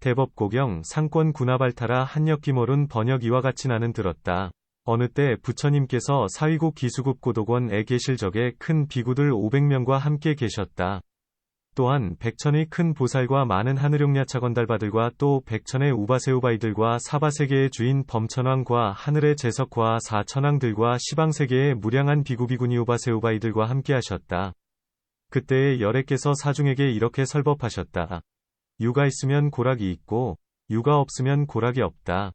대법고경 상권 군화발타라 한역기모룬 번역 이와 같이 나는 들었다. 어느 때 부처님께서 사위국 기수급 고독원에 계실 적에 큰 비구들 500명과 함께 계셨다. 또한 백천의 큰 보살과 많은 하늘용야차건달바들과 또 백천의 우바세우바이들과 사바세계의 주인 범천왕과 하늘의 제석과 사천왕들과 시방세계의 무량한 비구비구니 우바세우바이들과 함께 하셨다. 그때에 열애께서 사중에게 이렇게 설법하셨다. 유가 있으면 고락이 있고 유가 없으면 고락이 없다.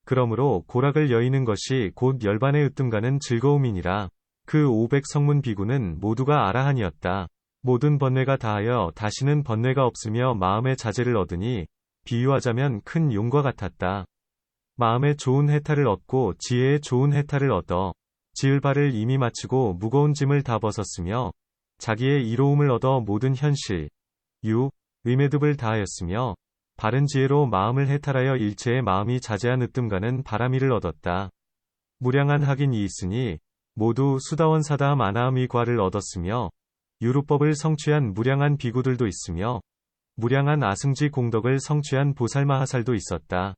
그러므로 고락을 여의는 것이 곧 열반의 으뜸가는 즐거움이니라. 그 500성문 비구는 모두가 아라한이었다. 모든 번뇌가 다하여 다시는 번뇌가 없으며 마음의 자제를 얻으니 비유하자면 큰 용과 같았다. 마음의 좋은 해탈을 얻고 지혜의 좋은 해탈을 얻어 지을 바를 이미 마치고 무거운 짐을 다 벗었으며 자기의 이로움을 얻어 모든 현실, 의매듭을 다하였으며 바른 지혜로 마음을 해탈하여 일체의 마음이 자제한 으뜸가는 바람이를 얻었다. 무량한 학인이 있으니 모두 수다원 사다함 아나함 이 과를 얻었으며 유루법을 성취한 무량한 비구들도 있으며 무량한 아승지 공덕을 성취한 보살마하살도 있었다.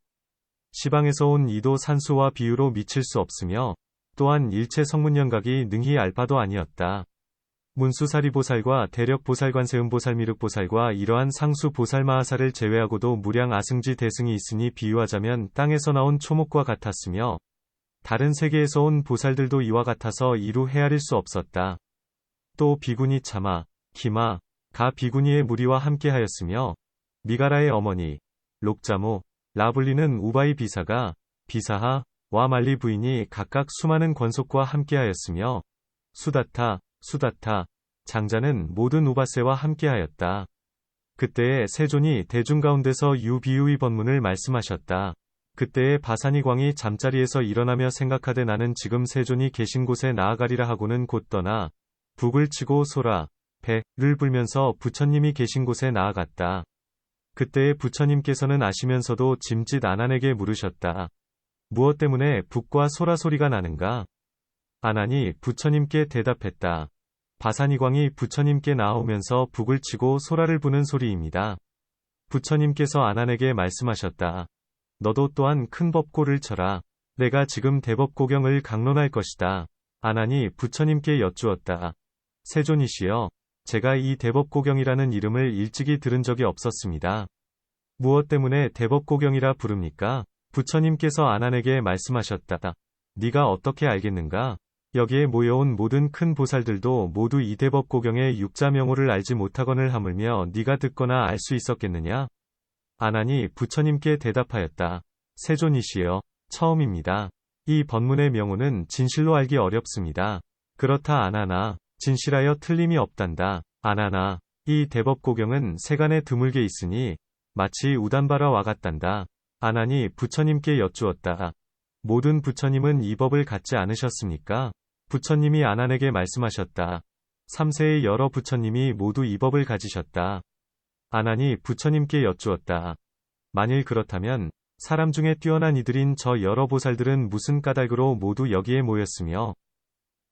시방에서 온 이도 산수와 비유로 미칠 수 없으며 또한 일체 성문연각이 능히 알 바도 아니었다. 문수사리보살과 대력보살관세음보살미륵보살과 이러한 상수 보살마하살을 제외하고도 무량 아승지 대승이 있으니 비유하자면 땅에서 나온 초목과 같았으며 다른 세계에서 온 보살들도 이와 같아서 이루 헤아릴 수 없었다. 또 비구니 차마, 기마, 가 비구니의 무리와 함께하였으며 미가라의 어머니, 록자모, 라블리는 우바이 비사가, 비사하, 와 말리 부인이 각각 수많은 권속과 함께하였으며 수다타, 장자는 모든 우바세와 함께하였다. 그때에 세존이 대중 가운데서 유비유의 법문을 말씀하셨다. 그때에 바사니 광이 잠자리에서 일어나며 생각하되 나는 지금 세존이 계신 곳에 나아가리라 하고는 곧 떠나 북을 치고 소라, 배를 불면서 부처님이 계신 곳에 나아갔다. 그때에 부처님께서는 아시면서도 짐짓 아난에게 물으셨다. 무엇 때문에 북과 소라 소리가 나는가? 아난이 부처님께 대답했다. 바사니광이 부처님께 나오면서 북을 치고 소라를 부는 소리입니다. 부처님께서 아난에게 말씀하셨다. 너도 또한 큰 법고를 쳐라. 내가 지금 대법고경을 강론할 것이다. 아난이 부처님께 여쭈었다. 세존이시여, 제가 이 대법고경이라는 이름을 일찍이 들은 적이 없었습니다. 무엇 때문에 대법고경이라 부릅니까? 부처님께서 아난에게 말씀하셨다. 네가 어떻게 알겠는가? 여기에 모여온 모든 큰 보살들도 모두 이 대법고경의 육자명호를 알지 못하거늘 하물며 네가 듣거나 알 수 있었겠느냐? 아난이 부처님께 대답하였다. 세존이시여, 처음입니다. 이 법문의 명호는 진실로 알기 어렵습니다. 그렇다 아나나, 진실하여 틀림이 없단다. 아나나, 이 대법고경은 세간에 드물게 있으니 마치 우단바라와 같단다. 아난이 부처님께 여쭈었다. 모든 부처님은 이 법을 갖지 않으셨습니까? 부처님이 아난에게 말씀하셨다. 3세의 여러 부처님이 모두 이 법을 가지셨다. 아난이 부처님께 여쭈었다. 만일 그렇다면 사람 중에 뛰어난 이들인 저 여러 보살들은 무슨 까닭으로 모두 여기에 모였으며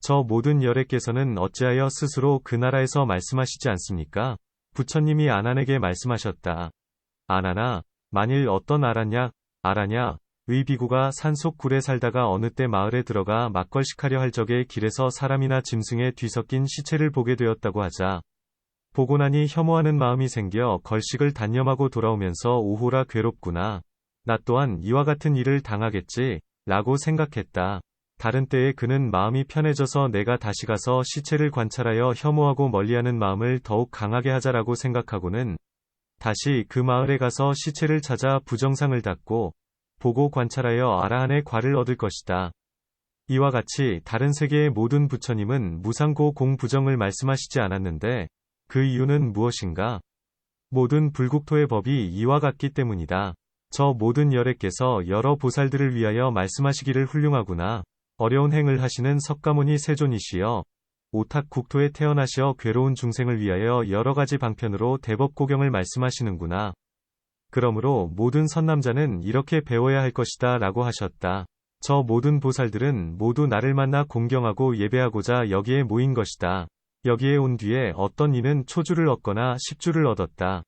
저 모든 열애께서는 어찌하여 스스로 그 나라에서 말씀하시지 않습니까? 부처님이 아난에게 말씀하셨다. 아난아, 만일 어떤 아라냐, 의 비구가 산속 굴에 살다가 어느 때 마을에 들어가 막걸식하려 할 적에 길에서 사람이나 짐승에 뒤섞인 시체를 보게 되었다고 하자. 보고 나니 혐오하는 마음이 생겨 걸식을 단념하고 돌아오면서 오호라 괴롭구나. 나 또한 이와 같은 일을 당하겠지, 라고 생각했다. 다른 때에 그는 마음이 편해져서 내가 다시 가서 시체를 관찰하여 혐오하고 멀리하는 마음을 더욱 강하게 하자라고 생각하고는 다시 그 마을에 가서 시체를 찾아 부정상을 닦고 보고 관찰하여 아라한의 과를 얻을 것이다. 이와 같이 다른 세계의 모든 부처님은 무상고 공부정을 말씀하시지 않았는데 그 이유는 무엇인가? 모든 불국토의 법이 이와 같기 때문이다. 저 모든 열애께서 여러 보살들을 위하여 말씀하시기를 훌륭하구나. 어려운 행을 하시는 석가모니 세존이시여, 오탁 국토에 태어나시어 괴로운 중생을 위하여 여러 가지 방편으로 대법고경을 말씀하시는구나. 그러므로 모든 선남자는 이렇게 배워야 할 것이다 라고 하셨다. 저 모든 보살들은 모두 나를 만나 공경하고 예배하고자 여기에 모인 것이다. 여기에 온 뒤에 어떤 이는 초주를 얻거나 십주를 얻었다.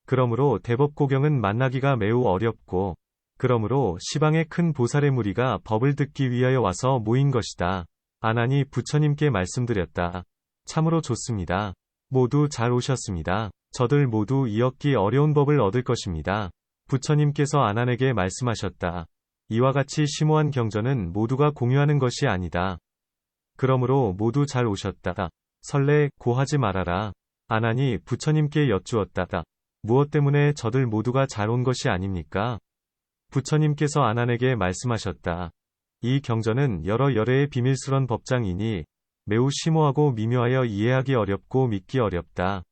그러므로 대법고경은 만나기가 매우 어렵고, 그러므로 시방의 큰 보살의 무리가 법을 듣기 위하여 와서 모인 것이다. 아난이 부처님께 말씀드렸다. 참으로 좋습니다. 모두 잘 오셨습니다. 저들 모두 이었기 어려운 법을 얻을 것입니다. 부처님께서 아난에게 말씀하셨다. 이와 같이 심오한 경전은 모두가 공유하는 것이 아니다. 그러므로 모두 잘 오셨다. 설레, 고하지 말아라. 아난이 부처님께 여쭈었다. 무엇 때문에 저들 모두가 잘 온 것이 아닙니까? 부처님께서 아난에게 말씀하셨다. 이 경전은 여러 열애의 비밀스런 법장이니 매우 심오하고 미묘하여 이해하기 어렵고 믿기 어렵다.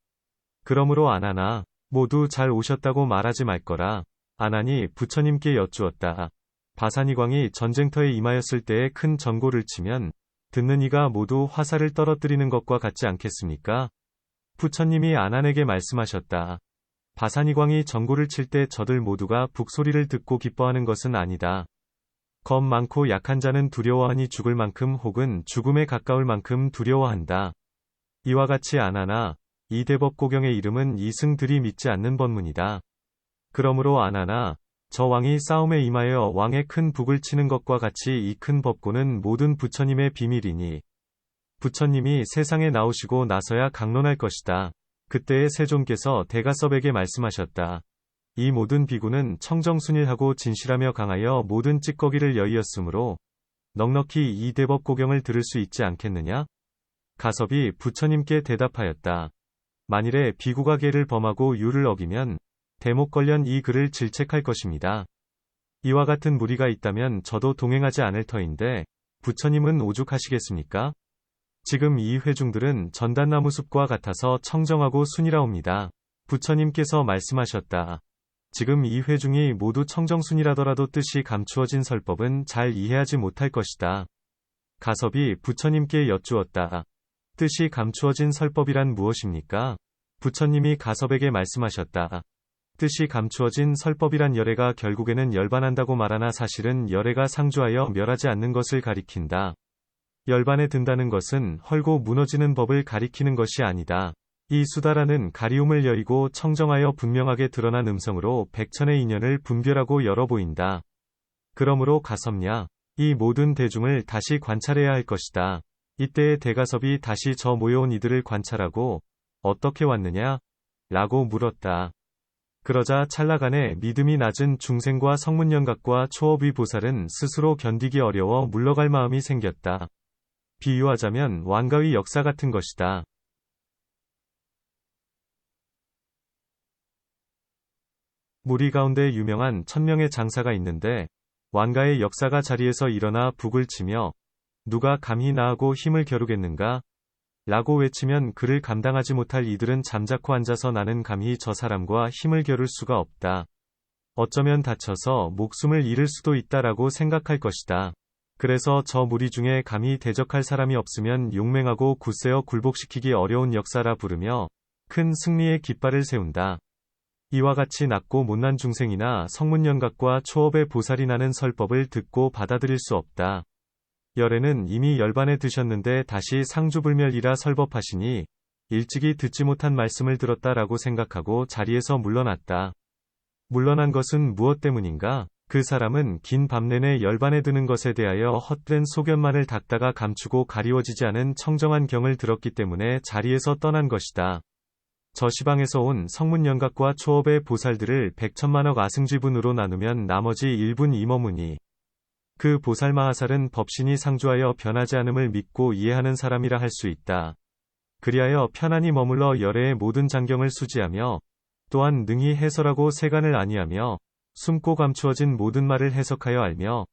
그러므로 아난아, 모두 잘 오셨다고 말하지 말거라. 아난이 부처님께 여쭈었다. 바사니광이 전쟁터에 임하였을 때에 큰 전고를 치면 듣는 이가 모두 화살을 떨어뜨리는 것과 같지 않겠습니까? 부처님이 아난에게 말씀하셨다. 바사니광이 전고를 칠 때 저들 모두가 북소리를 듣고 기뻐하는 것은 아니다. 겁 많고 약한 자는 두려워하니 죽을 만큼 혹은 죽음에 가까울 만큼 두려워한다. 이와 같이 아나나, 이 대법고경의 이름은 이승들이 믿지 않는 법문이다. 그러므로 아나나, 저 왕이 싸움에 임하여 왕의 큰 북을 치는 것과 같이 이 큰 법고는 모든 부처님의 비밀이니, 부처님이 세상에 나오시고 나서야 강론할 것이다. 그때에 세존께서 대가섭에게 말씀하셨다. 이 모든 비구는 청정순일하고 진실하며 강하여 모든 찌꺼기를 여의었으므로 넉넉히 이 대법고경을 들을 수 있지 않겠느냐? 가섭이 부처님께 대답하였다. 만일에 비구가 계를 범하고 유를 어기면 대목 관련 이 글을 질책할 것입니다. 이와 같은 무리가 있다면 저도 동행하지 않을 터인데 부처님은 오죽하시겠습니까? 지금 이 회중들은 전단나무 숲과 같아서 청정하고 순이라옵니다. 부처님께서 말씀하셨다. 지금 이 회중이 모두 청정순이라더라도 뜻이 감추어진 설법은 잘 이해하지 못할 것이다. 가섭이 부처님께 여쭈었다. 뜻이 감추어진 설법이란 무엇입니까? 부처님이 가섭에게 말씀하셨다. 뜻이 감추어진 설법이란 열애가 결국에는 열반한다고 말하나 사실은 열애가 상주하여 멸하지 않는 것을 가리킨다. 열반에 든다는 것은 헐고 무너지는 법을 가리키는 것이 아니다. 이 수다라는 가리움을 여의고 청정하여 분명하게 드러난 음성으로 백천의 인연을 분별하고 열어 보인다. 그러므로 가섭냐, 이 모든 대중을 다시 관찰해야 할 것이다. 이때에 대가섭이 다시 저 모여온 이들을 관찰하고 어떻게 왔느냐? 라고 물었다. 그러자 찰나간에 믿음이 낮은 중생과 성문연각과 초업의 보살은 스스로 견디기 어려워 물러갈 마음이 생겼다. 비유하자면 왕가의 역사 같은 것이다. 무리 가운데 유명한 1000명의 장사가 있는데 왕가의 역사가 자리에서 일어나 북을 치며 누가 감히 나하고 힘을 겨루겠는가? 라고 외치면 그를 감당하지 못할 이들은 잠자코 앉아서 나는 감히 저 사람과 힘을 겨룰 수가 없다. 어쩌면 다쳐서 목숨을 잃을 수도 있다라고 생각할 것이다. 그래서 저 무리 중에 감히 대적할 사람이 없으면 용맹하고 굳세어 굴복시키기 어려운 역사라 부르며 큰 승리의 깃발을 세운다. 이와 같이 낮고 못난 중생이나 성문연각과 초업의 보살이 나는 설법을 듣고 받아들일 수 없다. 열애는 이미 열반에 드셨는데 다시 상주불멸이라 설법하시니 일찍이 듣지 못한 말씀을 들었다라고 생각하고 자리에서 물러났다. 물러난 것은 무엇 때문인가? 그 사람은 긴 밤 내내 열반에 드는 것에 대하여 헛된 소견만을 닦다가 감추고 가리워지지 않은 청정한 경을 들었기 때문에 자리에서 떠난 것이다. 저 시방에서 온 성문연각과 초업의 보살들을 100천만억 아승지분으로 나누면 나머지 1분 임어무니 그 보살마하살은 법신이 상주하여 변하지 않음을 믿고 이해하는 사람이라 할 수 있다. 그리하여 편안히 머물러 열애의 모든 장경을 수지하며 또한 능히 해설하고 세간을 아니하며 숨고 감추어진 모든 말을 해석하여 알며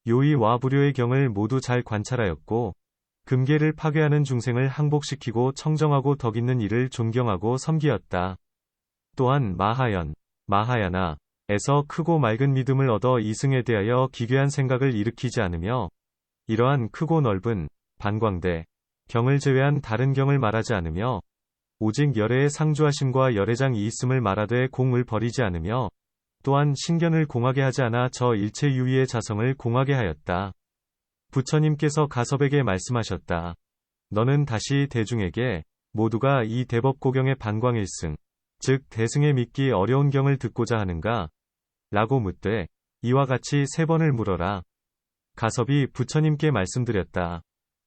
요의와 불효의 경을 모두 잘 관찰하였고 금계를 파괴하는 중생을 항복시키고 청정하고 덕있는 이를 존경하고 섬기었다. 또한 마하야나에서 크고 맑은 믿음을 얻어 이승에 대하여 기괴한 생각을 일으키지 않으며 이러한 크고 넓은 반광대 경을 제외한 다른 경을 말하지 않으며 오직 열애의 상주하심과 열애장이 있음을 말하되 공을 버리지 않으며 또한 신견을 공하게 하지 않아 저 일체 유의의 자성을 공하게 하였다. 부처님께서 가섭에게 말씀하셨다. 너는 다시 대중에게 모두가 이 대법고경의 반광일승, 즉 대승의 믿기 어려운 경을 듣고자 하는가? 라고 묻되 이와 같이 3번을 물어라. 가섭이 부처님께 말씀드렸다.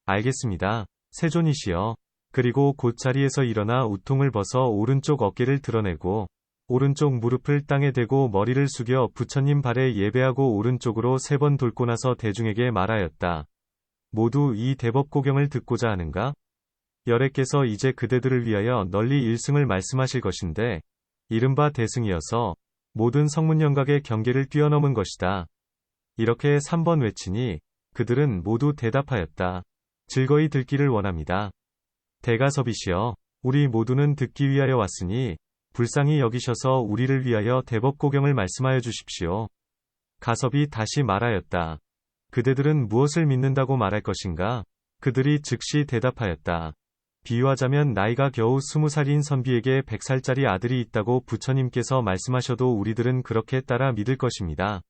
알겠습니다. 세존이시여. 그리고 곧 자리에서 일어나 우통을 벗어 오른쪽 어깨를 드러내고 오른쪽 무릎을 땅에 대고 머리를 숙여 부처님 발에 예배하고 오른쪽으로 3번 돌고 나서 대중에게 말하였다. 모두 이 대법고경을 듣고자 하는가? 열애께서 이제 그대들을 위하여 널리 일승을 말씀하실 것인데 이른바 대승이어서 모든 성문영각의 경계를 뛰어넘은 것이다. 이렇게 3번 외치니 그들은 모두 대답하였다. 즐거이 듣기를 원합니다. 대가섭이시여, 우리 모두는 듣기 위하여 왔으니 불쌍히 여기셔서 우리를 위하여 대법고경을 말씀하여 주십시오. 가섭이 다시 말하였다. 그대들은 무엇을 믿는다고 말할 것인가? 그들이 즉시 대답하였다. 비유하자면 나이가 겨우 20살인 선비에게 100살짜리 아들이 있다고 부처님께서 말씀하셔도 우리들은 그렇게 따라 믿을 것입니다.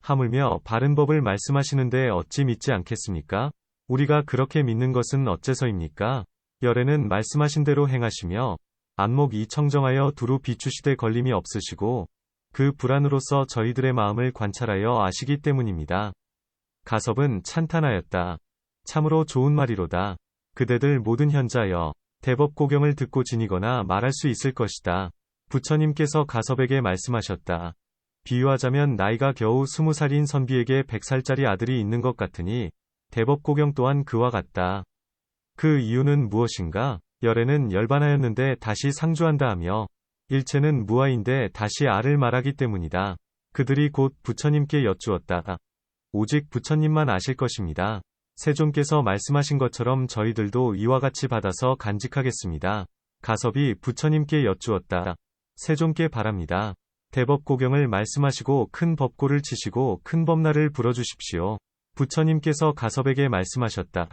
하물며 바른 법을 말씀하시는데 어찌 믿지 않겠습니까? 우리가 그렇게 믿는 것은 어째서입니까? 열애는 말씀하신 대로 행하시며 안목 이청정하여 두루 비추시되 걸림이 없으시고 그 불안으로서 저희들의 마음을 관찰하여 아시기 때문입니다. 가섭은 찬탄하였다. 참으로 좋은 말이로다. 그대들 모든 현자여, 대법고경을 듣고 지니거나 말할 수 있을 것이다. 부처님께서 가섭에게 말씀하셨다. 비유하자면 나이가 겨우 20살인 선비에게 100살짜리 아들이 있는 것 같으니 대법고경 또한 그와 같다. 그 이유는 무엇인가? 열애는 열반하였는데 다시 상주한다 하며 일체는 무아인데 다시 알을 말하기 때문이다. 그들이 곧 부처님께 여쭈었다. 오직 부처님만 아실 것입니다. 세존께서 말씀하신 것처럼 저희들도 이와 같이 받아서 간직하겠습니다. 가섭이 부처님께 여쭈었다. 세존께 바랍니다. 대법고경을 말씀하시고 큰 법고를 치시고 큰 법날을 불어주십시오. 부처님께서 가섭에게 말씀하셨다.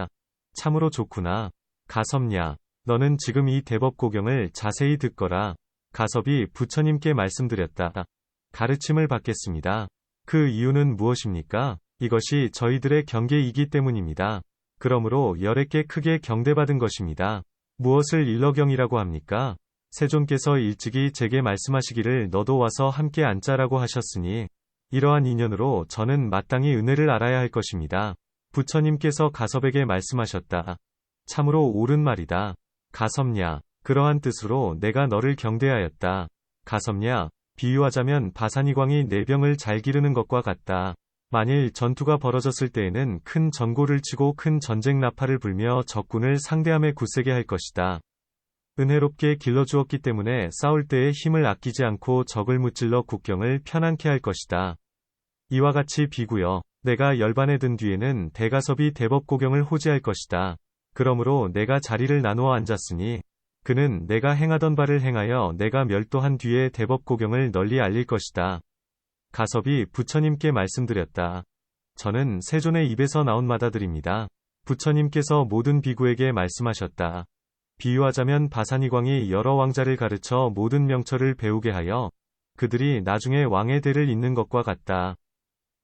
참으로 좋구나. 가섭냐, 너는 지금 이 대법고경을 자세히 듣거라. 가섭이 부처님께 말씀드렸다. 가르침을 받겠습니다. 그 이유는 무엇입니까? 이것이 저희들의 경계이기 때문입니다. 그러므로 열애께 크게 경대받은 것입니다. 무엇을 일러경이라고 합니까? 세존께서 일찍이 제게 말씀하시기를 너도 와서 함께 앉자라고 하셨으니 이러한 인연으로 저는 마땅히 은혜를 알아야 할 것입니다. 부처님께서 가섭에게 말씀하셨다. 참으로 옳은 말이다. 가섭냐, 그러한 뜻으로 내가 너를 경대하였다. 가섭냐, 비유하자면 바산이광이 내 병을 잘 기르는 것과 같다. 만일 전투가 벌어졌을 때에는 큰 전고를 치고 큰 전쟁 나팔을 불며 적군을 상대함에 굳세게 할 것이다. 은혜롭게 길러주었기 때문에 싸울 때에 힘을 아끼지 않고 적을 무찔러 국경을 편안케 할 것이다. 이와 같이 비구여, 내가 열반에 든 뒤에는 대가섭이 대법고경을 호지할 것이다. 그러므로 내가 자리를 나누어 앉았으니 그는 내가 행하던 바를 행하여 내가 멸도한 뒤에 대법고경을 널리 알릴 것이다. 가섭이 부처님께 말씀드렸다. 저는 세존의 입에서 나온 마다들입니다. 부처님께서 모든 비구에게 말씀하셨다. 비유하자면 바산이광이 여러 왕자를 가르쳐 모든 명철을 배우게 하여 그들이 나중에 왕의 대를 잇는 것과 같다.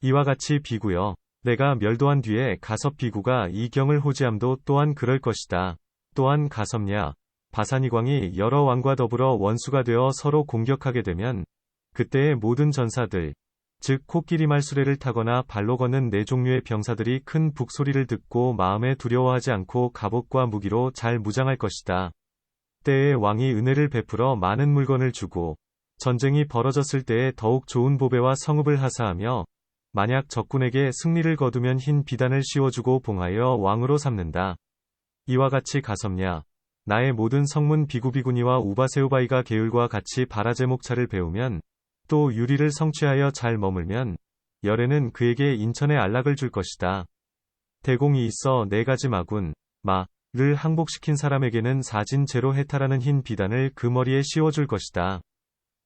이와 같이 비구여, 내가 멸도한 뒤에 가섭 비구가 이 경을 호지함도 또한 그럴 것이다. 또한 가섭냐, 바산이광이 여러 왕과 더불어 원수가 되어 서로 공격하게 되면 그때의 모든 전사들, 즉 코끼리 말수레를 타거나 발로 걷는 4종류의 병사들이 큰 북소리를 듣고 마음에 두려워하지 않고 갑옷과 무기로 잘 무장할 것이다. 때에 왕이 은혜를 베풀어 많은 물건을 주고 전쟁이 벌어졌을 때에 더욱 좋은 보배와 성읍을 하사하며 만약 적군에게 승리를 거두면 흰 비단을 씌워주고 봉하여 왕으로 삼는다. 이와 같이 가섭냐, 나의 모든 성문 비구비구니와 우바세우바이가 계율과 같이 바라제목차를 배우면 또 유리를 성취하여 잘 머물면 열애는 그에게 인천의 안락을 줄 것이다. 대공이 있어 4가지 마군, 마를 항복시킨 사람에게는 사진 제로 해탈하는 흰 비단을 그 머리에 씌워줄 것이다.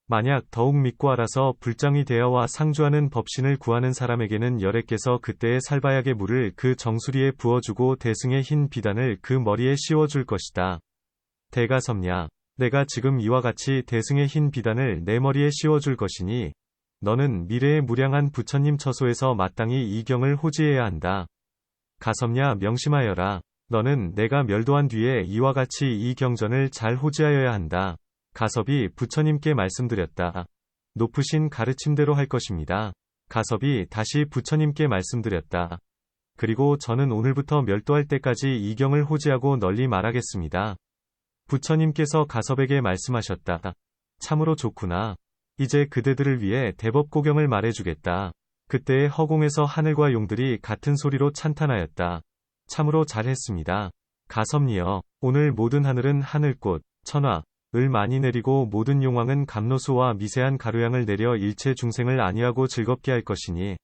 만약 더욱 믿고 알아서 불장이 되어와 상주하는 법신을 구하는 사람에게는 열애께서 그때의 살바약의 물을 그 정수리에 부어주고 대승의 흰 비단을 그 머리에 씌워줄 것이다. 대가섭냐, 내가 지금 이와 같이 대승의 흰 비단을 내 머리에 씌워줄 것이니 너는 미래의 무량한 부처님 처소에서 마땅히 이 경을 호지해야 한다. 가섭냐, 명심하여라. 너는 내가 멸도한 뒤에 이와 같이 이 경전을 잘 호지하여야 한다. 가섭이 부처님께 말씀드렸다. 높으신 가르침대로 할 것입니다. 가섭이 다시 부처님께 말씀드렸다. 그리고 저는 오늘부터 멸도할 때까지 이 경을 호지하고 널리 말하겠습니다. 부처님께서 가섭에게 말씀하셨다. 참으로 좋구나. 이제 그대들을 위해 대법고경을 말해주겠다. 그때의 허공에서 하늘과 용들이 같은 소리로 찬탄하였다. 참으로 잘했습니다. 가섭니여, 오늘 모든 하늘은 하늘꽃, 천화, 을 많이 내리고 모든 용왕은 감로수와 미세한 가루양을 내려 일체 중생을 안위하고 즐겁게 할 것이니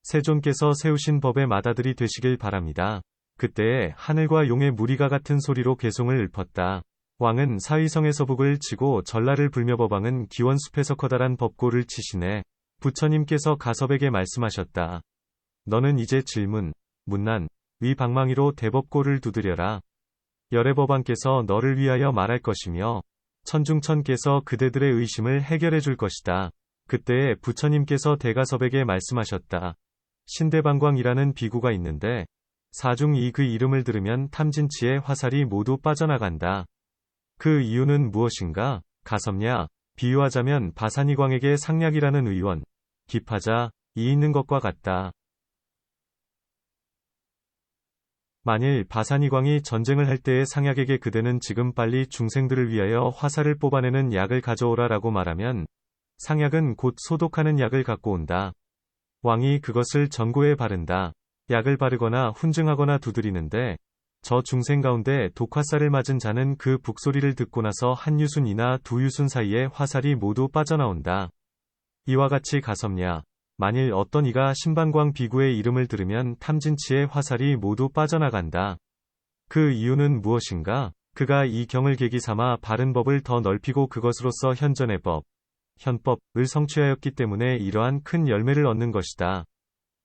세존께서 세우신 법에 맏아들이 되시길 바랍니다. 그때에 하늘과 용의 무리가 같은 소리로 괴송을 읊었다. 왕은 사위성에서 북을 치고 전라를 불며 법왕은 기원숲에서 커다란 법고를 치시네. 부처님께서 가섭에게 말씀하셨다. 너는 이제 질문, 문난, 위방망이로 대법고를 두드려라. 열애법왕께서 너를 위하여 말할 것이며 천중천께서 그대들의 의심을 해결해 줄 것이다. 그때에 부처님께서 대가섭에게 말씀하셨다. 신대방광이라는 비구가 있는데 사중이 그 이름을 들으면 탐진치의 화살이 모두 빠져나간다. 그 이유는 무엇인가? 가섭냐? 비유하자면 바산이광에게 상략이라는 의원, 기파자, 이 있는 것과 같다. 만일 바산이광이 전쟁을 할 때에 상약에게 그대는 지금 빨리 중생들을 위하여 화살을 뽑아내는 약을 가져오라 라고 말하면 상약은 곧 소독하는 약을 갖고 온다. 왕이 그것을 전고에 바른다. 약을 바르거나 훈증하거나 두드리는데 저 중생 가운데 독화살을 맞은 자는 그 북소리를 듣고 나서 한 유순이나 두 유순 사이에 화살이 모두 빠져나온다. 이와 같이 가섭냐? 만일 어떤 이가 신방광 비구의 이름을 들으면 탐진치의 화살이 모두 빠져나간다. 그 이유는 무엇인가? 그가 이 경을 계기 삼아 바른 법을 더 넓히고 그것으로서 현전의 법, 현법을 성취하였기 때문에 이러한 큰 열매를 얻는 것이다.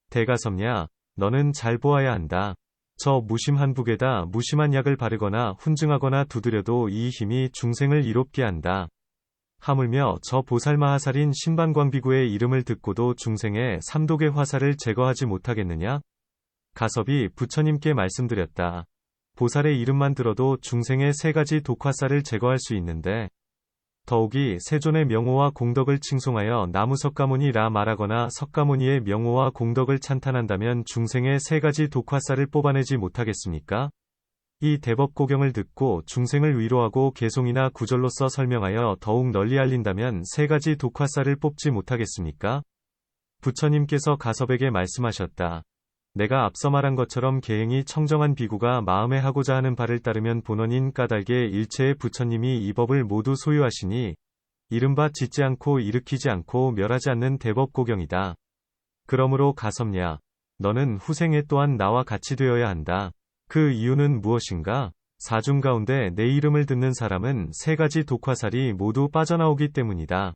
대가섭냐? 너는 잘 보아야 한다. 저 무심한 북에다 무심한 약을 바르거나 훈증하거나 두드려도 이 힘이 중생을 이롭게 한다. 하물며 저 보살마하살인 신방광비구의 이름을 듣고도 중생의 삼독의 화살을 제거하지 못하겠느냐? 가섭이 부처님께 말씀드렸다. 보살의 이름만 들어도 중생의 세 가지 독화살을 제거할 수 있는데 더욱이 세존의 명호와 공덕을 칭송하여 나무 석가모니라 말하거나 석가모니의 명호와 공덕을 찬탄한다면 중생의 세 가지 독화살을 뽑아내지 못하겠습니까? 이 대법고경을 듣고 중생을 위로하고 개송이나 구절로서 설명하여 더욱 널리 알린다면 세 가지 독화살을 뽑지 못하겠습니까? 부처님께서 가섭에게 말씀하셨다. 내가 앞서 말한 것처럼 계행이 청정한 비구가 마음에 하고자 하는 바를 따르면 본원인 까닭에 일체의 부처님이 이 법을 모두 소유하시니 이른바 짓지 않고 일으키지 않고 멸하지 않는 대법고경이다. 그러므로 가섭냐? 너는 후생에 또한 나와 같이 되어야 한다. 그 이유는 무엇인가? 사중 가운데 내 이름을 듣는 사람은 세 가지 독화살이 모두 빠져나오기 때문이다.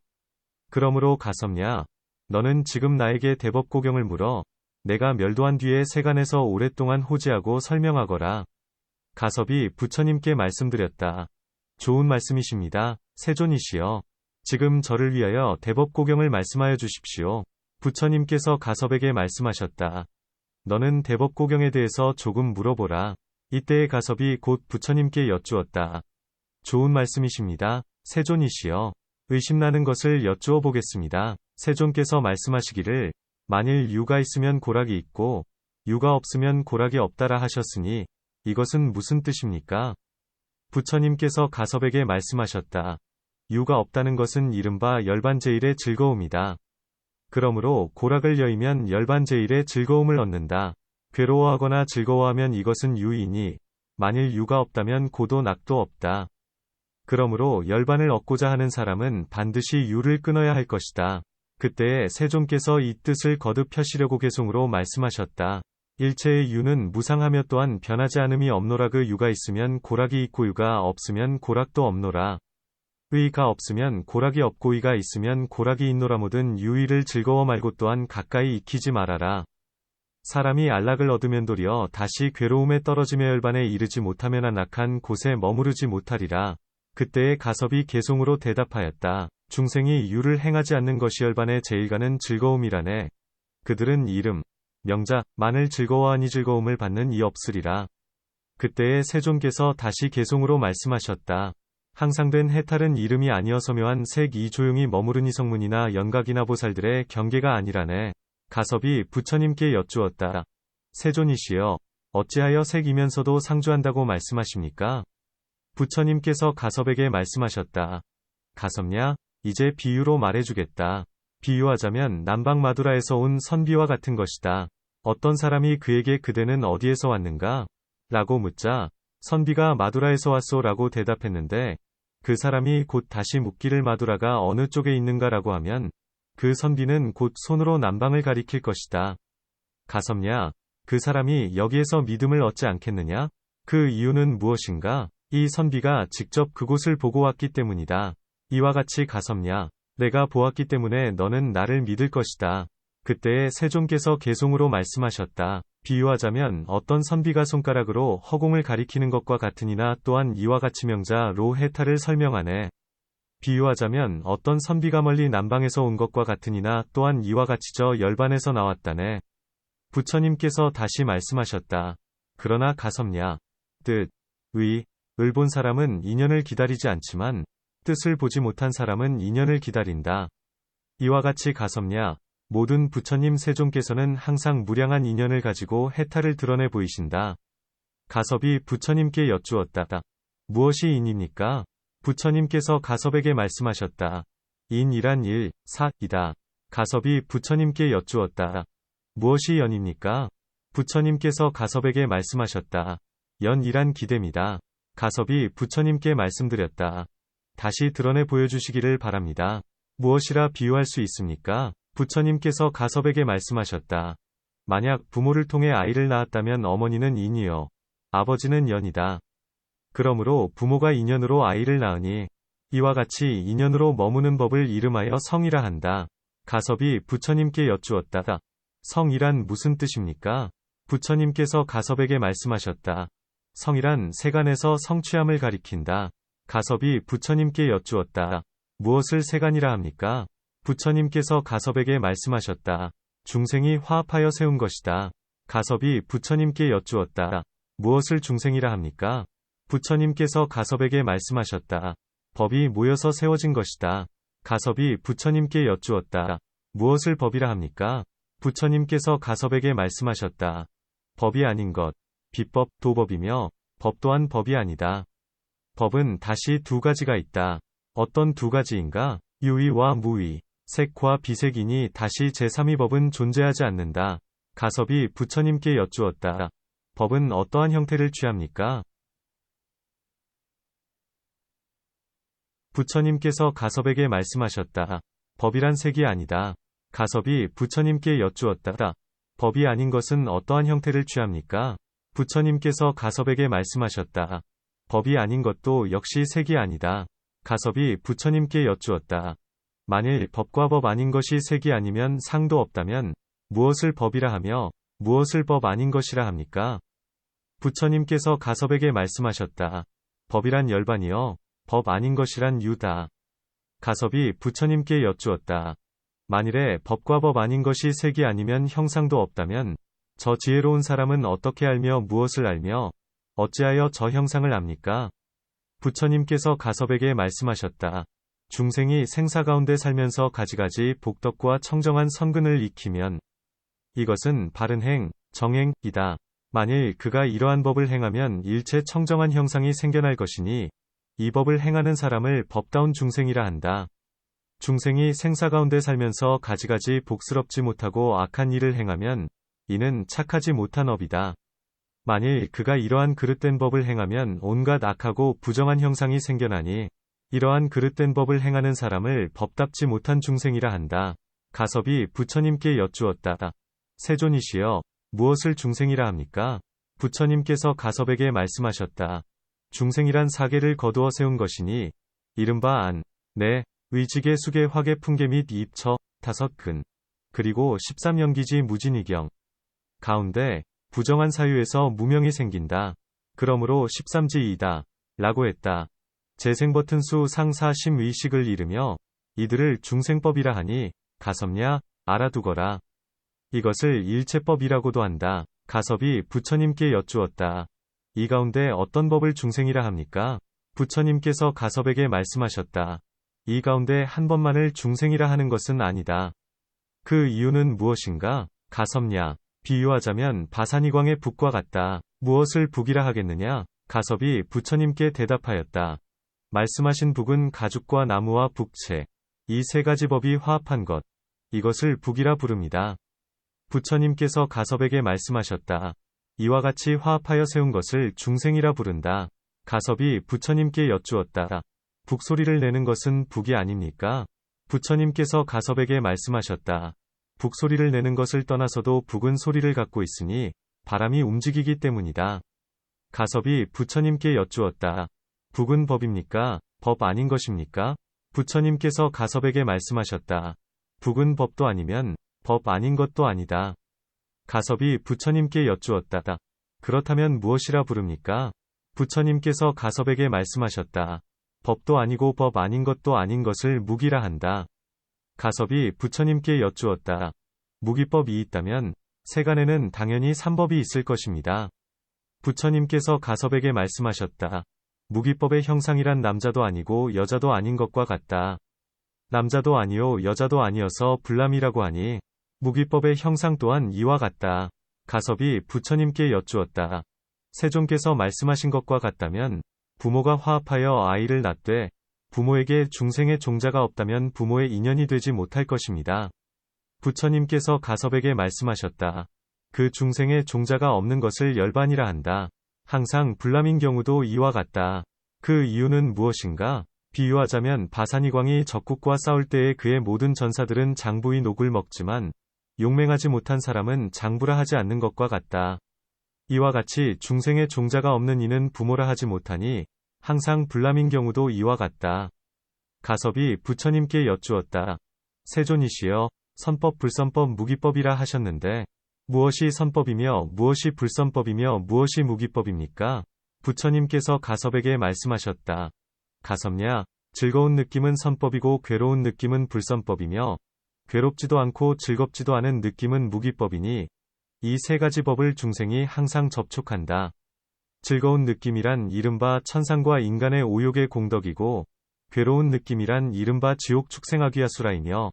그러므로 가섭냐? 너는 지금 나에게 대법고경을 물어 내가 멸도한 뒤에 세간에서 오랫동안 호지하고 설명하거라. 가섭이 부처님께 말씀드렸다. 좋은 말씀이십니다. 세존이시여. 지금 저를 위하여 대법고경을 말씀하여 주십시오. 부처님께서 가섭에게 말씀하셨다. 너는 대법고경에 대해서 조금 물어보라. 이때의 가섭이 곧 부처님께 여쭈었다. 좋은 말씀이십니다. 세존이시여. 의심나는 것을 여쭈어 보겠습니다. 세존께서 말씀하시기를 만일 유가 있으면 고락이 있고 유가 없으면 고락이 없다라 하셨으니 이것은 무슨 뜻입니까? 부처님께서 가섭에게 말씀하셨다. 유가 없다는 것은 이른바 열반제일의 즐거움이다. 그러므로 고락을 여의면 열반제일의 즐거움을 얻는다. 괴로워하거나 즐거워하면 이것은 유이니 만일 유가 없다면 고도 낙도 없다. 그러므로 열반을 얻고자 하는 사람은 반드시 유를 끊어야 할 것이다. 그때에 세존께서 이 뜻을 거듭 펴시려고 개송으로 말씀하셨다. 일체의 유는 무상하며 또한 변하지 않음이 없노라. 그 유가 있으면 고락이 있고 유가 없으면 고락도 없노라. 의가 없으면 고락이 없고 의가 있으면 고락이 있노라. 모든 유의를 즐거워 말고 또한 가까이 익히지 말아라. 사람이 안락을 얻으면 도리어 다시 괴로움에 떨어지며 열반에 이르지 못하면 안락한 곳에 머무르지 못하리라. 그때에 가섭이 개송으로 대답하였다. 중생이 유를 행하지 않는 것이 열반의 제일 가는 즐거움이라네. 그들은 이름, 명자만을 즐거워하니 즐거움을 받는 이 없으리라. 그때에 세존께서 다시 개송으로 말씀하셨다. 항상된 해탈은 이름이 아니어서 묘한 색이 조용히 머무르니 성문이나 연각이나 보살들의 경계가 아니라네. 가섭이 부처님께 여쭈었다. 세존이시여, 어찌하여 색이면서도 상주한다고 말씀하십니까? 부처님께서 가섭에게 말씀하셨다. 가섭냐, 이제 비유로 말해주겠다. 비유하자면 남방 마두라에서 온 선비와 같은 것이다. 어떤 사람이 그에게 그대는 어디에서 왔는가? 라고 묻자 선비가 마두라에서 왔소 라고 대답했는데 그 사람이 곧 다시 묻기를 마두라가 어느 쪽에 있는가 라고 하면 그 선비는 곧 손으로 남방을 가리킬 것이다. 가섭냐, 그 사람이 여기에서 믿음을 얻지 않겠느냐? 그 이유는 무엇인가? 이 선비가 직접 그곳을 보고 왔기 때문이다. 이와 같이 가섭냐, 내가 보았기 때문에 너는 나를 믿을 것이다. 그때에 세존께서 개송으로 말씀하셨다. 비유하자면 어떤 선비가 손가락으로 허공을 가리키는 것과 같으니나 또한 이와 같이 명자로 해탈을 설명하네. 비유하자면 어떤 선비가 멀리 남방에서 온 것과 같으니나 또한 이와 같이 저 열반에서 나왔다네. 부처님께서 다시 말씀하셨다. 그러나 가섭냐, 뜻, 의, 을 본 사람은 인연을 기다리지 않지만 뜻을 보지 못한 사람은 인연을 기다린다. 이와 같이 가섭냐, 모든 부처님 세존께서는 항상 무량한 인연을 가지고 해탈을 드러내 보이신다. 가섭이 부처님께 여쭈었다. 무엇이 인입니까? 부처님께서 가섭에게 말씀하셨다. 인이란 일, 사이다. 가섭이 부처님께 여쭈었다. 무엇이 연입니까? 부처님께서 가섭에게 말씀하셨다. 연이란 기댐이다. 가섭이 부처님께 말씀드렸다. 다시 드러내 보여주시기를 바랍니다. 무엇이라 비유할 수 있습니까? 부처님께서 가섭에게 말씀하셨다. 만약 부모를 통해 아이를 낳았다면 어머니는 인이요, 아버지는 연이다. 그러므로 부모가 인연으로 아이를 낳으니 이와 같이 인연으로 머무는 법을 이름하여 성이라 한다. 가섭이 부처님께 여쭈었다. 성이란 무슨 뜻입니까? 부처님께서 가섭에게 말씀하셨다. 성이란 세간에서 성취함을 가리킨다. 가섭이 부처님께 여쭈었다. 무엇을 세간이라 합니까? 부처님께서 가섭에게 말씀하셨다. 중생이 화합하여 세운 것이다. 가섭이 부처님께 여쭈었다. 무엇을 중생이라 합니까? 부처님께서 가섭에게 말씀하셨다. 법이 모여서 세워진 것이다. 가섭이 부처님께 여쭈었다. 무엇을 법이라 합니까? 부처님께서 가섭에게 말씀하셨다. 법이 아닌 것, 비법, 도법이며 법 또한 법이 아니다. 법은 다시 두 가지가 있다. 어떤 두 가지인가? 유의와 무의, 색과 비색이니 다시 제3의 법은 존재하지 않는다. 가섭이 부처님께 여쭈었다. 법은 어떠한 형태를 취합니까? 부처님께서 가섭에게 말씀하셨다. 법이란 색이 아니다. 가섭이 부처님께 여쭈었다. 법이 아닌 것은 어떠한 형태를 취합니까? 부처님께서 가섭에게 말씀하셨다. 법이 아닌 것도 역시 색이 아니다. 가섭이 부처님께 여쭈었다. 만일 법과 법 아닌 것이 색이 아니면 상도 없다면 무엇을 법이라 하며 무엇을 법 아닌 것이라 합니까? 부처님께서 가섭에게 말씀하셨다. 법이란 열반이여, 법 아닌 것이란 유다. 가섭이 부처님께 여쭈었다. 만일에 법과 법 아닌 것이 색이 아니면 형상도 없다면 저 지혜로운 사람은 어떻게 알며 무엇을 알며 어찌하여 저 형상을 압니까? 부처님께서 가섭에게 말씀하셨다. 중생이 생사 가운데 살면서 가지가지 복덕과 청정한 선근을 익히면 이것은 바른 행, 정행이다. 만일 그가 이러한 법을 행하면 일체 청정한 형상이 생겨날 것이니 이 법을 행하는 사람을 법다운 중생이라 한다. 중생이 생사 가운데 살면서 가지가지 복스럽지 못하고 악한 일을 행하면 이는 착하지 못한 업이다. 만일 그가 이러한 그릇된 법을 행하면 온갖 악하고 부정한 형상이 생겨나니 이러한 그릇된 법을 행하는 사람을 법답지 못한 중생이라 한다. 가섭이 부처님께 여쭈었다. 세존이시여, 무엇을 중생이라 합니까? 부처님께서 가섭에게 말씀하셨다. 중생이란 사계를 거두어 세운 것이니 이른바 안, 내, 의지계 수계 화계 풍계 및 입처, 타섯 근, 그리고 13연기지 무진이경 가운데 부정한 사유에서 무명이 생긴다. 그러므로 13지이다. 라고 했다. 재생버튼수 상사심 의식을 이르며 이들을 중생법이라 하니 가섭냐, 알아두거라. 이것을 일체법이라고도 한다. 가섭이 부처님께 여쭈었다. 이 가운데 어떤 법을 중생이라 합니까? 부처님께서 가섭에게 말씀하셨다. 이 가운데 한 번만을 중생이라 하는 것은 아니다. 그 이유는 무엇인가? 가섭냐. 비유하자면 바산이광의 북과 같다. 무엇을 북이라 하겠느냐? 가섭이 부처님께 대답하였다. 말씀하신 북은 가죽과 나무와 북채. 이 세 가지 법이 화합한 것. 이것을 북이라 부릅니다. 부처님께서 가섭에게 말씀하셨다. 이와 같이 화합하여 세운 것을 중생이라 부른다. 가섭이 부처님께 여쭈었다. 북소리를 내는 것은 북이 아닙니까? 부처님께서 가섭에게 말씀하셨다. 북소리를 내는 것을 떠나서도 북은 소리를 갖고 있으니 바람이 움직이기 때문이다. 가섭이 부처님께 여쭈었다. 북은 법입니까? 법 아닌 것입니까? 부처님께서 가섭에게 말씀하셨다. 북은 법도 아니면 법 아닌 것도 아니다. 가섭이 부처님께 여쭈었다. 그렇다면 무엇이라 부릅니까? 부처님께서 가섭에게 말씀하셨다. 법도 아니고 법 아닌 것도 아닌 것을 무기라 한다. 가섭이 부처님께 여쭈었다. 무기법이 있다면 세간에는 당연히 삼법이 있을 것입니다. 부처님께서 가섭에게 말씀하셨다. 무기법의 형상이란 남자도 아니고 여자도 아닌 것과 같다. 남자도 아니요 여자도 아니어서 불남이라고 하니 무기법의 형상 또한 이와 같다. 가섭이 부처님께 여쭈었다. 세존께서 말씀하신 것과 같다면 부모가 화합하여 아이를 낳되 부모에게 중생의 종자가 없다면 부모의 인연이 되지 못할 것입니다. 부처님께서 가섭에게 말씀하셨다. 그 중생의 종자가 없는 것을 열반이라 한다. 항상 불남인 경우도 이와 같다. 그 이유는 무엇인가? 비유하자면 바산이광이 적국과 싸울 때에 그의 모든 전사들은 장부의 녹을 먹지만 용맹하지 못한 사람은 장부라 하지 않는 것과 같다. 이와 같이 중생의 종자가 없는 이는 부모라 하지 못하니 항상 불남인 경우도 이와 같다. 가섭이 부처님께 여쭈었다. 세존이시여, 선법 불선법 무기법이라 하셨는데 무엇이 선법이며 무엇이 불선법이며 무엇이 무기법입니까? 부처님께서 가섭에게 말씀하셨다. 가섭냐, 즐거운 느낌은 선법이고 괴로운 느낌은 불선법이며 괴롭지도 않고 즐겁지도 않은 느낌은 무기법이니 이 세 가지 법을 중생이 항상 접촉한다. 즐거운 느낌이란 이른바 천상과 인간의 오욕의 공덕이고 괴로운 느낌이란 이른바 지옥 축생아귀야수라이며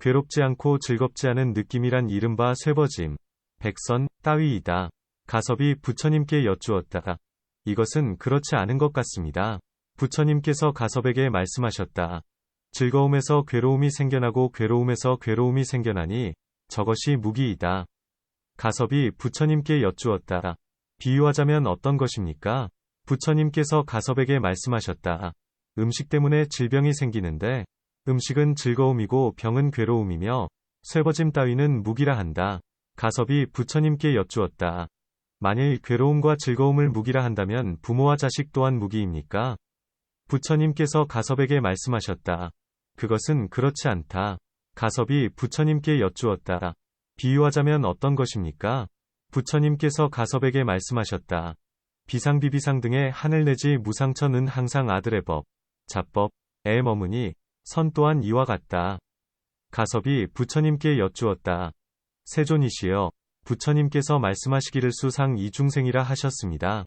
괴롭지 않고 즐겁지 않은 느낌이란 이른바 쇠버짐, 백선, 따위이다. 가섭이 부처님께 여쭈었다. 이것은 그렇지 않은 것 같습니다. 부처님께서 가섭에게 말씀하셨다. 즐거움에서 괴로움이 생겨나고 괴로움에서 괴로움이 생겨나니 저것이 무기이다. 가섭이 부처님께 여쭈었다. 비유하자면 어떤 것입니까? 부처님께서 가섭에게 말씀하셨다. 음식 때문에 질병이 생기는데 음식은 즐거움이고 병은 괴로움이며 쇠버짐 따위는 무기라 한다. 가섭이 부처님께 여쭈었다. 만일 괴로움과 즐거움을 무기라 한다면 부모와 자식 또한 무기입니까? 부처님께서 가섭에게 말씀하셨다. 그것은 그렇지 않다. 가섭이 부처님께 여쭈었다. 비유하자면 어떤 것입니까? 부처님께서 가섭에게 말씀하셨다. 비상비비상 등의 하늘 내지 무상천은 항상 아들의 법, 자법에 머무니 선 또한 이와 같다. 가섭이 부처님께 여쭈었다. 세존이시여, 부처님께서 말씀하시기를 수상 이중생이라 하셨습니다.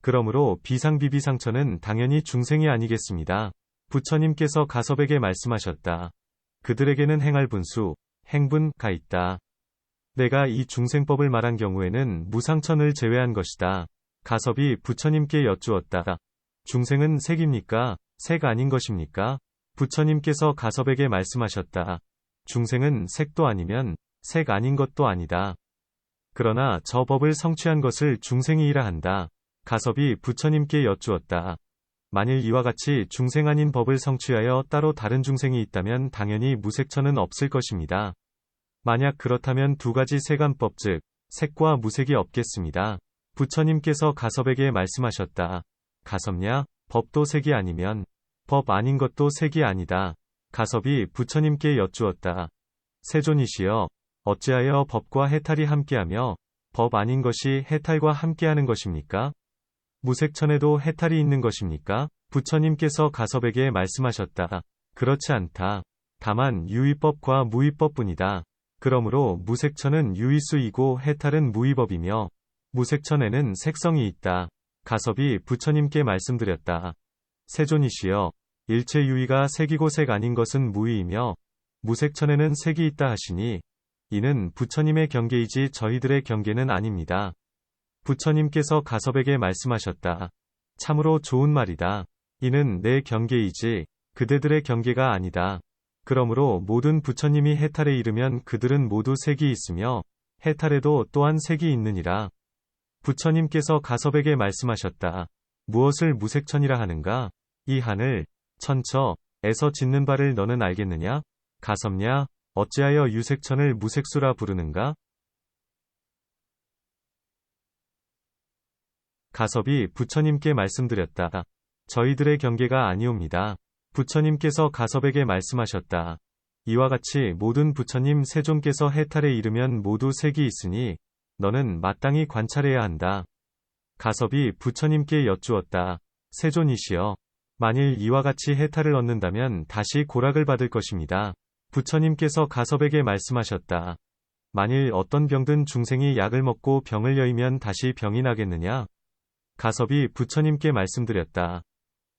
그러므로 비상비비상천은 당연히 중생이 아니겠습니다. 부처님께서 가섭에게 말씀하셨다. 그들에게는 행할 분수, 행분가 있다. 내가 이 중생법을 말한 경우에는 무상천을 제외한 것이다. 가섭이 부처님께 여쭈었다. 중생은 색입니까? 색 아닌 것입니까? 부처님께서 가섭에게 말씀하셨다. 중생은 색도 아니면 색 아닌 것도 아니다. 그러나 저 법을 성취한 것을 중생이라 한다. 가섭이 부처님께 여쭈었다. 만일 이와 같이 중생 아닌 법을 성취하여 따로 다른 중생이 있다면 당연히 무색천은 없을 것입니다. 만약 그렇다면 두 가지 세간법 즉 색과 무색이 없겠습니다. 부처님께서 가섭에게 말씀하셨다. 가섭냐, 법도 색이 아니면 법 아닌 것도 색이 아니다. 가섭이 부처님께 여쭈었다. 세존이시여, 어찌하여 법과 해탈이 함께하며 법 아닌 것이 해탈과 함께하는 것입니까? 무색천에도 해탈이 있는 것입니까? 부처님께서 가섭에게 말씀하셨다. 그렇지 않다. 다만 유의법과 무의법뿐이다. 그러므로 무색천은 유의수이고 해탈은 무의법이며 무색천에는 색성이 있다. 가섭이 부처님께 말씀드렸다. 세존이시여, 일체 유의가 색이고 색 아닌 것은 무의이며 무색천에는 색이 있다 하시니 이는 부처님의 경계이지 저희들의 경계는 아닙니다. 부처님께서 가섭에게 말씀하셨다. 참으로 좋은 말이다. 이는 내 경계이지 그대들의 경계가 아니다. 그러므로 모든 부처님이 해탈에 이르면 그들은 모두 색이 있으며 해탈에도 또한 색이 있느니라. 부처님께서 가섭에게 말씀하셨다. 무엇을 무색천이라 하는가? 이 하늘, 천처에서 짓는 바를 너는 알겠느냐? 가섭냐? 어찌하여 유색천을 무색수라 부르는가? 가섭이 부처님께 말씀드렸다. 저희들의 경계가 아니옵니다. 부처님께서 가섭에게 말씀하셨다. 이와 같이 모든 부처님 세존께서 해탈에 이르면 모두 색이 있으니 너는 마땅히 관찰해야 한다. 가섭이 부처님께 여쭈었다. 세존이시여, 만일 이와 같이 해탈을 얻는다면 다시 고락을 받을 것입니다. 부처님께서 가섭에게 말씀하셨다. 만일 어떤 병든 중생이 약을 먹고 병을 여이면 다시 병이 나겠느냐? 가섭이 부처님께 말씀드렸다.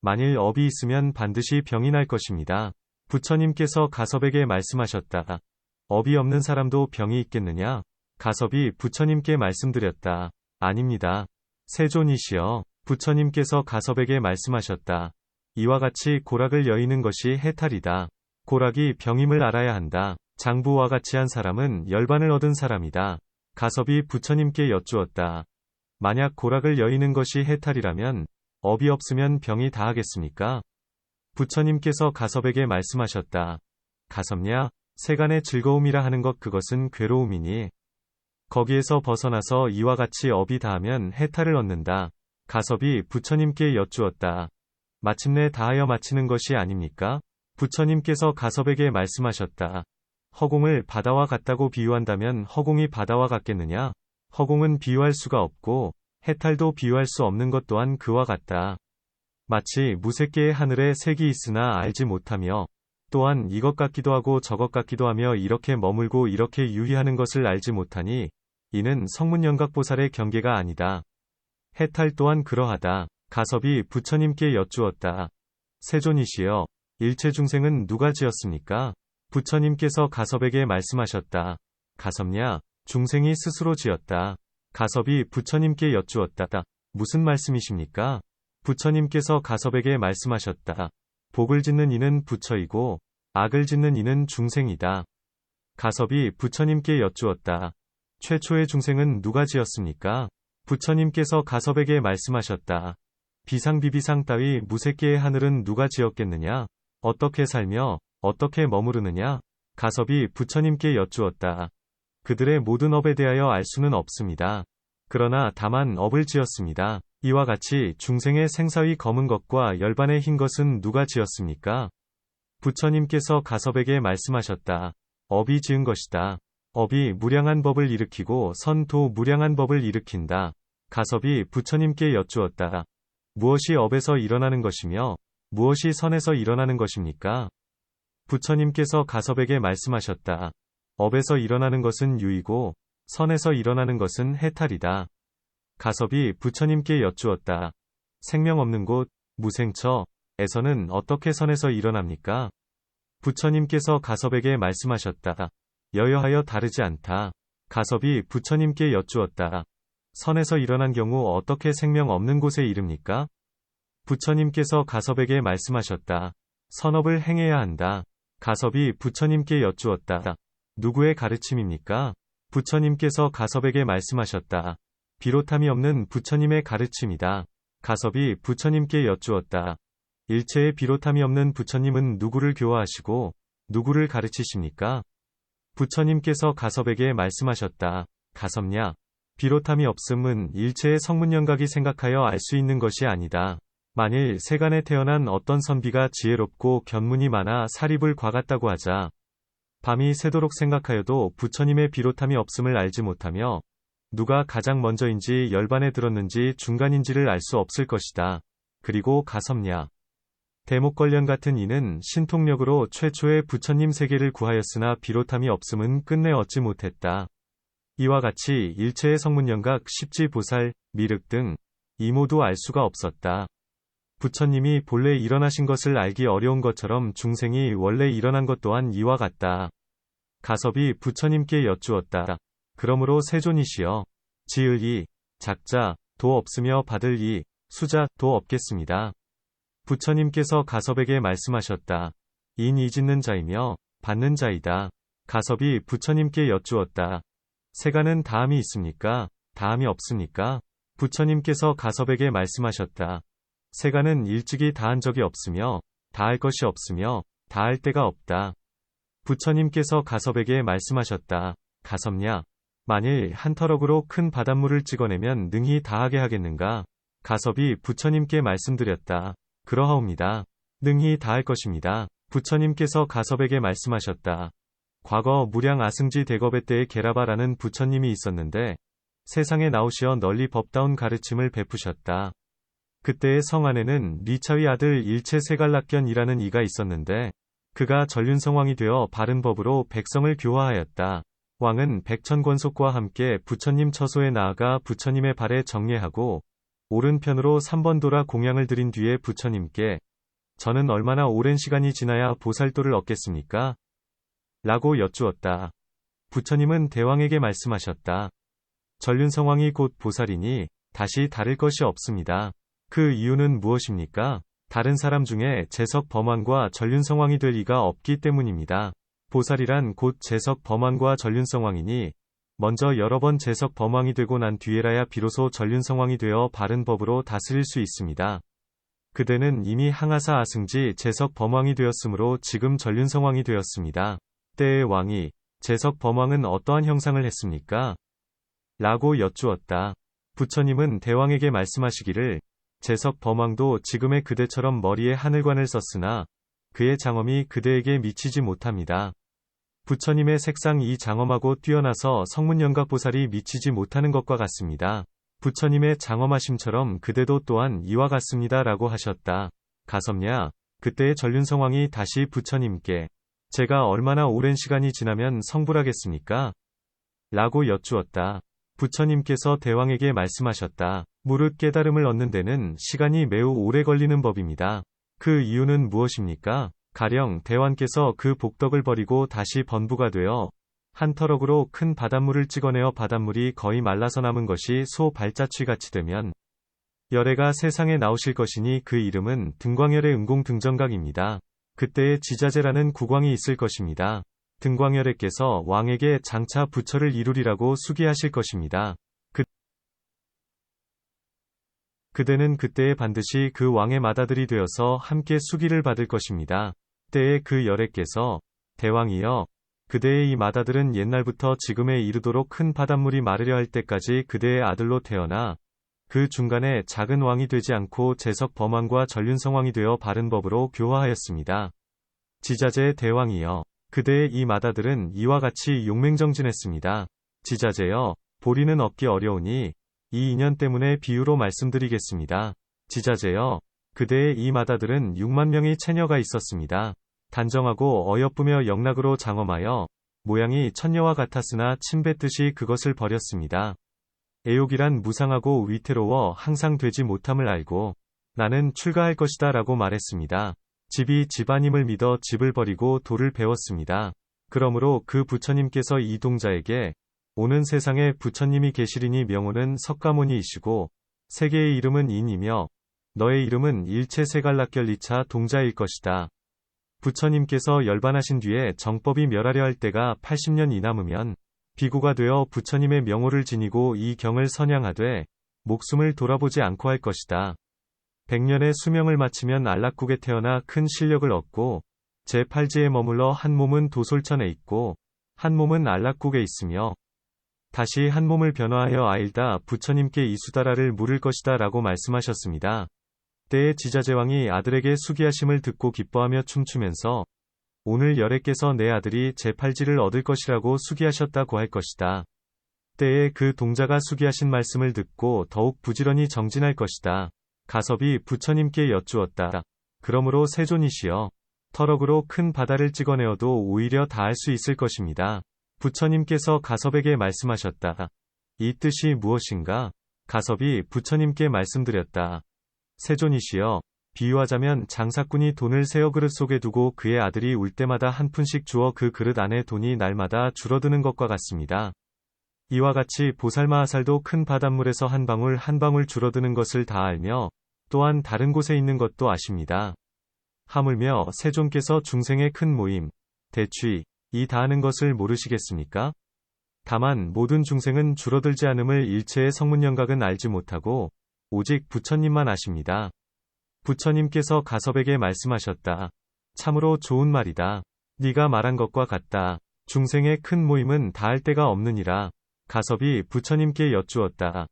만일 업이 있으면 반드시 병이 날 것입니다. 부처님께서 가섭에게 말씀하셨다. 업이 없는 사람도 병이 있겠느냐? 가섭이 부처님께 말씀드렸다. 아닙니다. 세존이시여, 부처님께서 가섭에게 말씀하셨다. 이와 같이 고락을 여의는 것이 해탈이다. 고락이 병임을 알아야 한다. 장부와 같이 한 사람은 열반을 얻은 사람이다. 가섭이 부처님께 여쭈었다. 만약 고락을 여의는 것이 해탈이라면 업이 없으면 병이 다하겠습니까? 부처님께서 가섭에게 말씀하셨다. 가섭냐? 세간의 즐거움이라 하는 것 그것은 괴로움이니 거기에서 벗어나서 이와 같이 업이 다하면 해탈을 얻는다. 가섭이 부처님께 여쭈었다. 마침내 다하여 마치는 것이 아닙니까? 부처님께서 가섭에게 말씀하셨다. 허공을 바다와 같다고 비유한다면 허공이 바다와 같겠느냐? 허공은 비유할 수가 없고 해탈도 비유할 수 없는 것 또한 그와 같다. 마치 무색계의 하늘에 색이 있으나 알지 못하며 또한 이것 같기도 하고 저것 같기도 하며 이렇게 머물고 이렇게 유희하는 것을 알지 못하니 이는 성문영각보살의 경계가 아니다. 해탈 또한 그러하다. 가섭이 부처님께 여쭈었다. 세존이시여, 일체 중생은 누가 지었습니까? 부처님께서 가섭에게 말씀하셨다. 가섭냐? 중생이 스스로 지었다. 가섭이 부처님께 여쭈었다. 무슨 말씀이십니까? 부처님께서 가섭에게 말씀하셨다. 복을 짓는 이는 부처이고 악을 짓는 이는 중생이다. 가섭이 부처님께 여쭈었다. 최초의 중생은 누가 지었습니까? 부처님께서 가섭에게 말씀하셨다. 비상비비상 따위 무색계의 하늘은 누가 지었겠느냐? 어떻게 살며 어떻게 머무르느냐? 가섭이 부처님께 여쭈었다. 그들의 모든 업에 대하여 알 수는 없습니다. 그러나 다만 업을 지었습니다. 이와 같이 중생의 생사위 검은 것과 열반의 흰 것은 누가 지었습니까? 부처님께서 가섭에게 말씀하셨다. 업이 지은 것이다. 업이 무량한 법을 일으키고 선도 무량한 법을 일으킨다. 가섭이 부처님께 여쭈었다. 무엇이 업에서 일어나는 것이며 무엇이 선에서 일어나는 것입니까? 부처님께서 가섭에게 말씀하셨다. 업에서 일어나는 것은 유이고 선에서 일어나는 것은 해탈이다. 가섭이 부처님께 여쭈었다. 생명 없는 곳, 무생처에서는 어떻게 선에서 일어납니까? 부처님께서 가섭에게 말씀하셨다. 여여하여 다르지 않다. 가섭이 부처님께 여쭈었다. 선에서 일어난 경우 어떻게 생명 없는 곳에 이릅니까? 부처님께서 가섭에게 말씀하셨다. 선업을 행해야 한다. 가섭이 부처님께 여쭈었다. 누구의 가르침입니까? 부처님께서 가섭에게 말씀하셨다. 비롯함이 없는 부처님의 가르침이다. 가섭이 부처님께 여쭈었다. 일체의 비롯함이 없는 부처님은 누구를 교화하시고 누구를 가르치십니까? 부처님께서 가섭에게 말씀하셨다. 가섭냐? 비롯함이 없음은 일체의 성문영각이 생각하여 알 수 있는 것이 아니다. 만일 세간에 태어난 어떤 선비가 지혜롭고 견문이 많아 사립을 과갔다고 하자 밤이 새도록 생각하여도 부처님의 비롯함이 없음을 알지 못하며 누가 가장 먼저인지 열반에 들었는지 중간인지를 알 수 없을 것이다. 그리고 가섭냐? 대목걸련 같은 이는 신통력으로 최초의 부처님 세계를 구하였으나 비롯함이 없음은 끝내 얻지 못했다. 이와 같이 일체의 성문영각, 십지보살, 미륵 등 이 모두 알 수가 없었다. 부처님이 본래 일어나신 것을 알기 어려운 것처럼 중생이 원래 일어난 것 또한 이와 같다. 가섭이 부처님께 여쭈었다. 그러므로 세존이시여, 지을 이, 작자, 도 없으며 받을 이, 수자, 도 없겠습니다. 부처님께서 가섭에게 말씀하셨다. 인이 짓는 자이며 받는 자이다. 가섭이 부처님께 여쭈었다. 세간은 다함이 있습니까? 다함이 없습니까? 부처님께서 가섭에게 말씀하셨다. 세간은 일찍이 다한 적이 없으며 다할 것이 없으며 다할 때가 없다. 부처님께서 가섭에게 말씀하셨다. 가섭냐? 만일 한 터럭으로 큰 바닷물을 찍어내면 능히 다하게 하겠는가? 가섭이 부처님께 말씀드렸다. 그러하옵니다. 능히 다할 것입니다. 부처님께서 가섭에게 말씀하셨다. 과거 무량 아승지 대겁의 때에 게라바라는 부처님이 있었는데 세상에 나오시어 널리 법다운 가르침을 베푸셨다. 그때의 성 안에는 리차의 아들 일체세갈락견이라는 이가 있었는데 그가 전륜성왕이 되어 바른 법으로 백성을 교화하였다. 왕은 백천권속과 함께 부처님 처소에 나아가 부처님의 발에 정례하고 오른편으로 3번 돌아 공양을 드린 뒤에 부처님께 저는 얼마나 오랜 시간이 지나야 보살도를 얻겠습니까? 라고 여쭈었다. 부처님은 대왕에게 말씀하셨다. 전륜성왕이 곧 보살이니 다시 다를 것이 없습니다. 그 이유는 무엇입니까? 다른 사람 중에 재석 범왕과 전륜성왕이 될 이가 없기 때문입니다. 보살이란 곧 재석 범왕과 전륜성왕이니 먼저 여러 번 재석 범왕이 되고 난 뒤에라야 비로소 전륜성왕이 되어 바른 법으로 다스릴 수 있습니다. 그대는 이미 항아사 아승지 재석 범왕이 되었으므로 지금 전륜성왕이 되었습니다. 때의 왕이 재석 범왕은 어떠한 형상을 했습니까? 라고 여쭈었다. 부처님은 대왕에게 말씀하시기를 재석 범왕도 지금의 그대처럼 머리에 하늘관을 썼으나 그의 장엄이 그대에게 미치지 못합니다. 부처님의 색상 이 장엄하고 뛰어나서 성문영각보살이 미치지 못하는 것과 같습니다. 부처님의 장엄하심처럼 그대도 또한 이와 같습니다. 라고 하셨다. 가섭냐? 그때의 전륜성왕이 다시 부처님께 제가 얼마나 오랜 시간이 지나면 성불하겠습니까? 라고 여쭈었다. 부처님께서 대왕에게 말씀하셨다. 무릇 깨달음을 얻는 데는 시간이 매우 오래 걸리는 법입니다. 그 이유는 무엇입니까? 가령 대왕께서 그 복덕을 버리고 다시 번부가 되어 한 터럭으로 큰 바닷물을 찍어내어 바닷물이 거의 말라서 남은 것이 소 발자취같이 되면 열애가 세상에 나오실 것이니 그 이름은 등광열의 응공등정각입니다. 그때에 지자재라는 국왕이 있을 것입니다. 등광열애께서 왕에게 장차 부처를 이루리라고 수기하실 것입니다. 그대는 그때에 반드시 그 왕의 맏아들이 되어서 함께 수기를 받을 것입니다. 때에 그 열애께서 대왕이여, 그대의 이 맏아들은 옛날부터 지금에 이르도록 큰 바닷물이 마르려 할 때까지 그대의 아들로 태어나 그 중간에 작은 왕이 되지 않고 재석 범왕과 전륜성왕이 되어 바른 법으로 교화하였습니다. 지자재의 대왕이여, 그대의 이 맏아들은 이와 같이 용맹정진했습니다. 지자재여, 보리는 얻기 어려우니 이 인연 때문에 비유로 말씀드리겠습니다. 지자재여, 그대의 이 맏아들은 6만 명의 처녀가 있었습니다. 단정하고 어여쁘며 영락으로 장엄하여 모양이 천녀와 같았으나 침뱉듯이 그것을 버렸습니다. 애욕이란 무상하고 위태로워 항상 되지 못함을 알고 나는 출가할 것이다 라고 말했습니다. 집이 집안임을 믿어 집을 버리고 도를 배웠습니다. 그러므로 그 부처님께서 이 동자에게 오는 세상에 부처님이 계시리니 명호는 석가모니이시고 세계의 이름은 인이며 너의 이름은 일체세갈락결리차 동자일 것이다. 부처님께서 열반하신 뒤에 정법이 멸하려 할 때가 80년이 남으면 비구가 되어 부처님의 명호를 지니고 이 경을 선양하되 목숨을 돌아보지 않고 할 것이다. 100년의 수명을 마치면 안락국에 태어나 큰 실력을 얻고 제8지에 머물러 한 몸은 도솔천에 있고 한 몸은 안락국에 있으며 다시 한 몸을 변화하여 아일다 부처님께 이수다라를 물을 것이다 라고 말씀하셨습니다. 때에 지자재왕이 아들에게 수기하심을 듣고 기뻐하며 춤추면서 오늘 열애께서 내 아들이 제8지를 얻을 것이라고 수기하셨다고 할 것이다. 때에 그 동자가 수기하신 말씀을 듣고 더욱 부지런히 정진할 것이다. 가섭이 부처님께 여쭈었다. 그러므로 세존이시여, 터럭으로 큰 바다를 찍어내어도 오히려 다할 수 있을 것입니다. 부처님께서 가섭에게 말씀하셨다. 이 뜻이 무엇인가? 가섭이 부처님께 말씀드렸다. 세존이시여, 비유하자면 장사꾼이 돈을 새어 그릇 속에 두고 그의 아들이 울 때마다 한 푼씩 주어 그 그릇 안에 돈이 날마다 줄어드는 것과 같습니다. 이와 같이 보살마하살도 큰 바닷물에서 한 방울 한 방울 줄어드는 것을 다 알며 또한 다른 곳에 있는 것도 아십니다. 하물며 세존께서 중생의 큰 모임, 대취, 이 다하는 것을 모르시겠습니까? 다만 모든 중생은 줄어들지 않음을 일체의 성문영각은 알지 못하고 오직 부처님만 아십니다. 부처님께서 가섭에게 말씀하셨다. 참으로 좋은 말이다. 네가 말한 것과 같다. 중생의 큰 모임은 다할 데가 없느니라. 가섭이 부처님께 여쭈었다.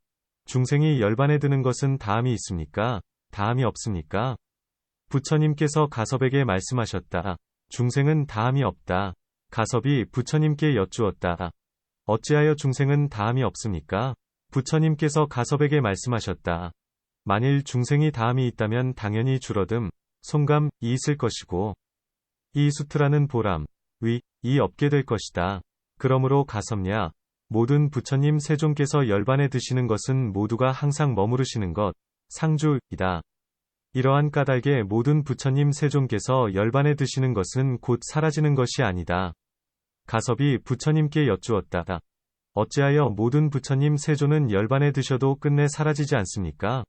중생이 열반에 드는 것은 다함이 있습니까? 다함이 없습니까? 부처님께서 가섭에게 말씀하셨다. 중생은 다함이 없다. 가섭이 부처님께 여쭈었다. 어찌하여 중생은 다함이 없습니까? 부처님께서 가섭에게 말씀하셨다. 만일 중생이 다함이 있다면 당연히 줄어듦, 송감이 있을 것이고 이 수트라는 보람, 위,이 없게 될 것이다. 그러므로 가섭냐, 모든 부처님 세존께서 열반에 드시는 것은 모두가 항상 머무르시는 것, 상주이다. 이러한 까닭에 모든 부처님 세존께서 열반에 드시는 것은 곧 사라지는 것이 아니다. 가섭이 부처님께 여쭈었다. 어찌하여 모든 부처님 세존은 열반에 드셔도 끝내 사라지지 않습니까?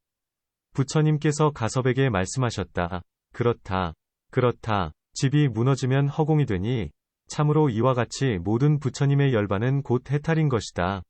부처님께서 가섭에게 말씀하셨다. 그렇다. 그렇다. 집이 무너지면 허공이 되니 참으로 이와 같이 모든 부처님의 열반은 곧 해탈인 것이다.